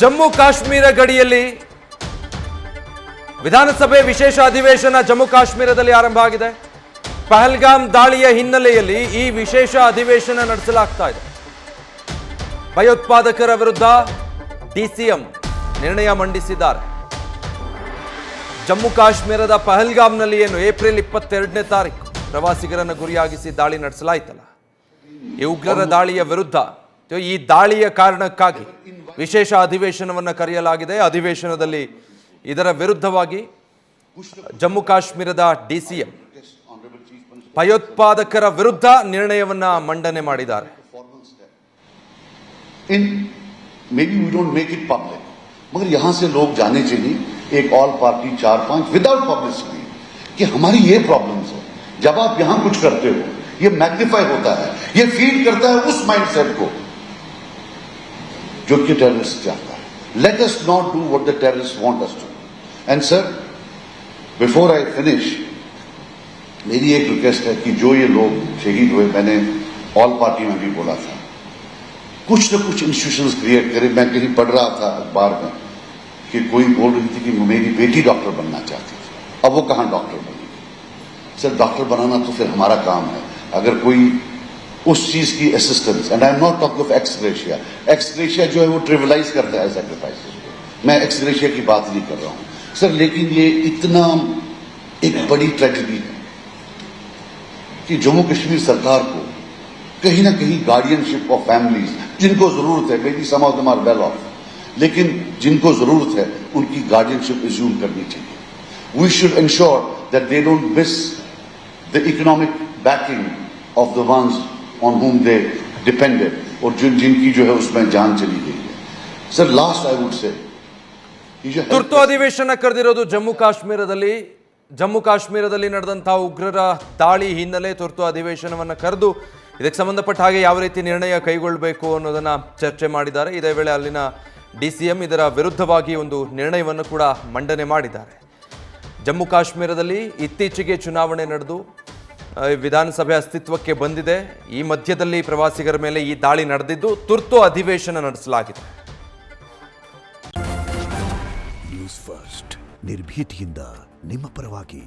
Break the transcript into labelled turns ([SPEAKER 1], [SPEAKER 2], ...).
[SPEAKER 1] ಜಮ್ಮು ಕಾಶ್ಮೀರ ಗಡಿಯಲ್ಲಿ ವಿಧಾನಸಭೆ ವಿಶೇಷ ಅಧಿವೇಶನ ಜಮ್ಮು ಕಾಶ್ಮೀರದಲ್ಲಿ ಆರಂಭ ಆಗಿದೆ. ಪಹಲ್ಗಾಮ್ ದಾಳಿಯ ಹಿನ್ನೆಲೆಯಲ್ಲಿ ಈ ವಿಶೇಷ ಅಧಿವೇಶನ ನಡೆಸಲಾಗ್ತಾ ಇದೆ. ಭಯೋತ್ಪಾದಕರ ವಿರುದ್ಧ ಡಿಸಿಎಂ ನಿರ್ಣಯ ಮಂಡಿಸಿದ್ದಾರೆ. ಜಮ್ಮು ಕಾಶ್ಮೀರದ ಪಹಲ್ಗಾಮ್ನಲ್ಲಿ ಏನು ಏಪ್ರಿಲ್ 22ನೇ ತಾರೀಕು ಪ್ರವಾಸಿಗರನ್ನು ಗುರಿಯಾಗಿಸಿ ದಾಳಿ ನಡೆಸಲಾಯಿತಲ್ಲ, ಈ ಉಗ್ರರ ದಾಳಿಯ ವಿರುದ್ಧ ಈ ದಾಳಿಯ ಕಾರಣಕ್ಕಾಗಿ ವಿಶೇಷ ಅಧಿವೇಶನವನ್ನು ಕರೆಯಲಾಗಿದೆ. ಅಧಿವೇಶನದಲ್ಲಿ ಇದರ ವಿರುದ್ಧವಾಗಿ ಜಮ್ಮು ಕಾಶ್ಮೀರದ ಡಿಸಿಎಂ ಭಯೋತ್ಪಾದಕರ ವಿರುದ್ಧ ನಿರ್ಣಯವನ್ನ ಮಂಡನೆ ಮಾಡಿದ್ದಾರೆ.
[SPEAKER 2] Maybe we don't make it public, मगर यहाँ से लोग जाने चाहिए एक ऑल पार्टी 4-5 विदाउट पब्लिसिटी कि हमारी ये प्रॉब्लम्स है. जब आप यहाँ कुछ करते हो ये मैग्नीफाई होता है, ये फीड करता है उस माइंडसेट को जो कि टेररिस्ट चाहता है. Let us not do what the terrorists want us to. And sir, before I finish, मेरी एक रिक्वेस्ट है कि जो ये लोग शहीद हुए, मैंने ऑल पार्टी में भी बोला था, कुछ न कुछ इंस्टीट्यूशंस क्रिएट करें. मैं कहीं पढ़ रहा था अखबार में कि कोई बोल रही थी कि मेरी बेटी डॉक्टर बनना चाहती थी. अब वो कहाँ डॉक्टर बनेगी? सर, डॉक्टर बनाना तो फिर हमारा काम है. अगर कोई उस चीज की assistance, and I am not talking of ex gratia. Ex gratia जो है वो ट्रिविलाइज करता है सैक्रिफाइसेस को. मैं एक्सग्रेशिया की बात नहीं कर रहा हूं सर, लेकिन ये इतना एक बड़ी ट्रेजेडी है कि जम्मू कश्मीर सरकार को कहीं ना कहीं गार्डियनशिप ऑफ फैमिलीज जिनको जरूरत है, may be some of them are well off, लेकिन जिनको जरूरत है उनकी गार्डियनशिप रिज्यूम करनी चाहिए. We should ensure that they don't miss the economic backing of the ones on whom they depended और जिनकी जो है उसमें जान चली गई है. Sir, last I would say
[SPEAKER 1] ತುರ್ತು ಅಧಿವೇಶನ ಕರೆದಿರೋದು ಜಮ್ಮು ಕಾಶ್ಮೀರದಲ್ಲಿ ನಡೆದಂತಹ ಉಗ್ರರ ದಾಳಿ ಹಿನ್ನೆಲೆ ತುರ್ತು ಅಧಿವೇಶನವನ್ನು ಕರೆದು ಇದಕ್ಕೆ ಸಂಬಂಧಪಟ್ಟ ಹಾಗೆ ಯಾವ ರೀತಿ ನಿರ್ಣಯ ಕೈಗೊಳ್ಳಬೇಕು ಅನ್ನೋದನ್ನ ಚರ್ಚೆ ಮಾಡಿದ್ದಾರೆ. ಇದೇ ವೇಳೆ ಅಲ್ಲಿನ ಡಿಸಿಎಂ ಇದರ ವಿರುದ್ಧವಾಗಿ ಒಂದು ನಿರ್ಣಯವನ್ನು ಕೂಡ ಮಂಡನೆ ಮಾಡಿದ್ದಾರೆ. ಜಮ್ಮು ಕಾಶ್ಮೀರದಲ್ಲಿ ಇತ್ತೀಚೆಗೆ ಚುನಾವಣೆ ನಡೆದು ವಿಧಾನಸಭೆ ಅಸ್ತಿತ್ವಕ್ಕೆ ಬಂದಿದೆ. ಈ ಮಧ್ಯದಲ್ಲಿ ಪ್ರವಾಸಿಗರ ಮೇಲೆ ಈ ದಾಳಿ ನಡೆದಿದ್ದು ತುರ್ತು ಅಧಿವೇಶನ ನಡೆಸಲಾಗಿದೆ.
[SPEAKER 3] ನ್ಯೂಸ್ ಫಸ್ಟ್ ನಿರ್ಭೀತಿಯಿಂದ ನಿಮ್ಮ ಪರವಾಗಿ.